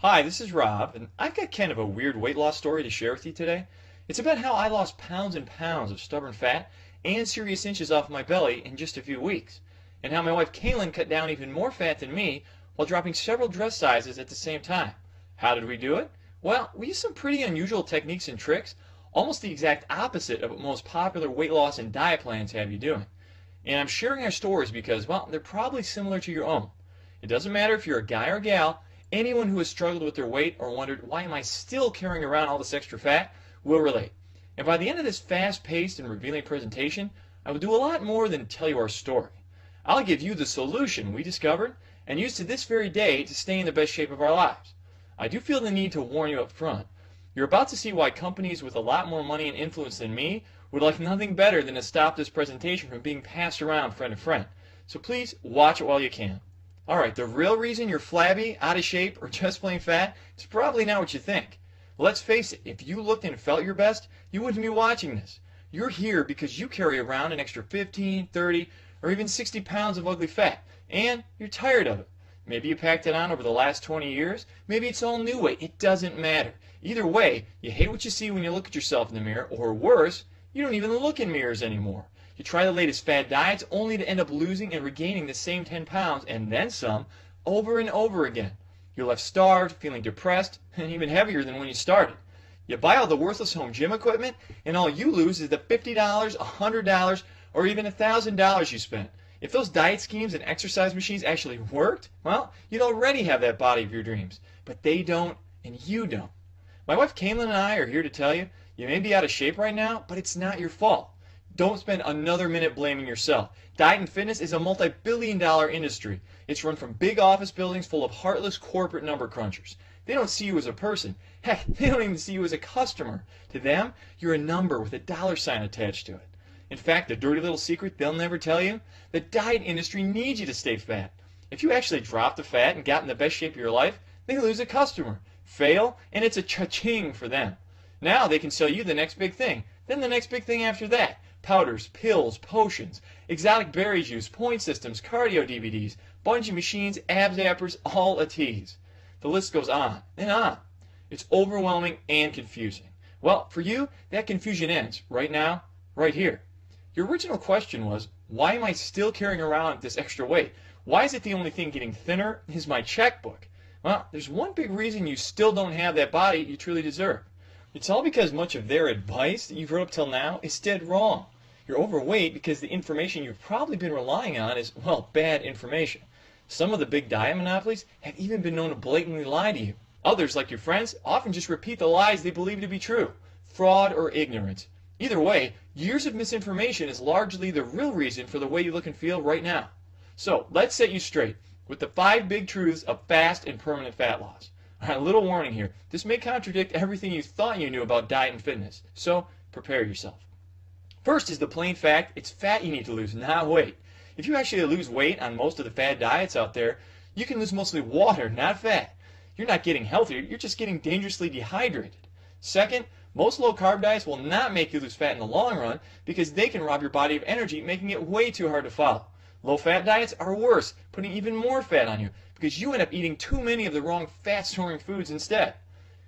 Hi, this is Rob, and I've got kind of a weird weight loss story to share with you today. It's about how I lost pounds and pounds of stubborn fat and serious inches off my belly in just a few weeks, and how my wife Kaylin cut down even more fat than me while dropping several dress sizes at the same time. How did we do it? Well, we used some pretty unusual techniques and tricks, almost the exact opposite of what most popular weight loss and diet plans have you doing. And I'm sharing our stories because, well, they're probably similar to your own. It doesn't matter if you're a guy or gal. Anyone who has struggled with their weight or wondered, why am I still carrying around all this extra fat, will relate. And by the end of this fast-paced and revealing presentation, I will do a lot more than tell you our story. I'll give you the solution we discovered and use to this very day to stay in the best shape of our lives. I do feel the need to warn you up front. You're about to see why companies with a lot more money and influence than me would like nothing better than to stop this presentation from being passed around friend to friend. So please watch it while you can. Alright, the real reason you're flabby, out of shape, or just plain fat is probably not what you think. Let's face it, if you looked and felt your best, you wouldn't be watching this. You're here because you carry around an extra 15, 30, or even 60 pounds of ugly fat, and you're tired of it. Maybe you packed it on over the last 20 years, maybe it's all new weight, it doesn't matter. Either way, you hate what you see when you look at yourself in the mirror, or worse, you don't even look in mirrors anymore. You try the latest fad diets only to end up losing and regaining the same 10 pounds and then some over and over again. You're left starved, feeling depressed, and even heavier than when you started. You buy all the worthless home gym equipment, and all you lose is the $50, $100, or even $1,000 you spent. If those diet schemes and exercise machines actually worked, well, you'd already have that body of your dreams. But they don't, and you don't. My wife Kaylin and I are here to tell you, you may be out of shape right now, but it's not your fault. Don't spend another minute blaming yourself. Diet and fitness is a multi-billion-dollar industry. It's run from big office buildings full of heartless corporate number crunchers. They don't see you as a person. Heck, they don't even see you as a customer. To them, you're a number with a dollar sign attached to it. In fact, the dirty little secret they'll never tell you, the diet industry needs you to stay fat. If you actually drop the fat and got in the best shape of your life, they lose a customer, fail, and it's a cha-ching for them. Now they can sell you the next big thing, then the next big thing after that. Powders, pills, potions, exotic berry juice, point systems, cardio DVDs, bungee machines, abs appers, all a tease. The list goes on and on. It's overwhelming and confusing. Well, for you, that confusion ends right now, right here. Your original question was, why am I still carrying around this extra weight? Why is it the only thing getting thinner is my checkbook? Well, there's one big reason you still don't have that body you truly deserve. It's all because much of their advice that you've heard up till now is dead wrong. You're overweight because the information you've probably been relying on is, well, bad information. Some of the big diet monopolies have even been known to blatantly lie to you. Others, like your friends, often just repeat the lies they believe to be true. Fraud or ignorance. Either way, years of misinformation is largely the real reason for the way you look and feel right now. So, let's set you straight with the 5 big truths of fast and permanent fat loss. Alright, a little warning here. This may contradict everything you thought you knew about diet and fitness, so prepare yourself. First is the plain fact, it's fat you need to lose, not weight. If you actually lose weight on most of the fad diets out there, you can lose mostly water, not fat. You're not getting healthier, you're just getting dangerously dehydrated. Second, most low-carb diets will not make you lose fat in the long run because they can rob your body of energy, making it way too hard to follow. Low-fat diets are worse, putting even more fat on you because you end up eating too many of the wrong fat-storing foods instead.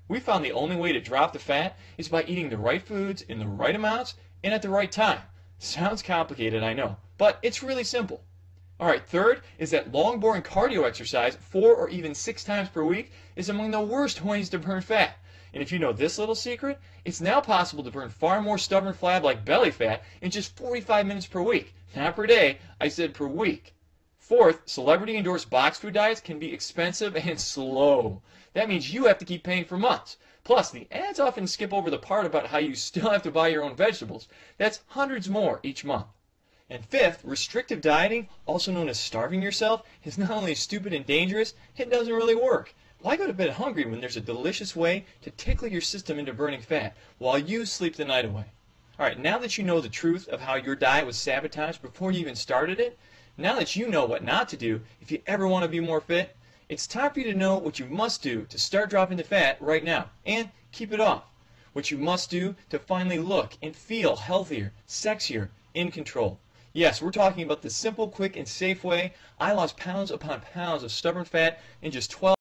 We found the only way to drop the fat is by eating the right foods in the right amounts and at the right time. Sounds complicated, I know, but it's really simple. Alright, third is that long, boring cardio exercise 4 or even 6 times per week is among the worst ways to burn fat. And if you know this little secret, it's now possible to burn far more stubborn flab like belly fat in just 45 minutes per week. Not per day, I said per week. Fourth, celebrity-endorsed box food diets can be expensive and slow. That means you have to keep paying for months. Plus, the ads often skip over the part about how you still have to buy your own vegetables. That's hundreds more each month. And fifth, restrictive dieting, also known as starving yourself, is not only stupid and dangerous, it doesn't really work. Why go to bed hungry when there's a delicious way to tickle your system into burning fat while you sleep the night away? Alright, now that you know the truth of how your diet was sabotaged before you even started it, now that you know what not to do if you ever want to be more fit, it's time for you to know what you must do to start dropping the fat right now and keep it off. What you must do to finally look and feel healthier, sexier, in control. Yes, we're talking about the simple, quick, and safe way I lost pounds upon pounds of stubborn fat in just 12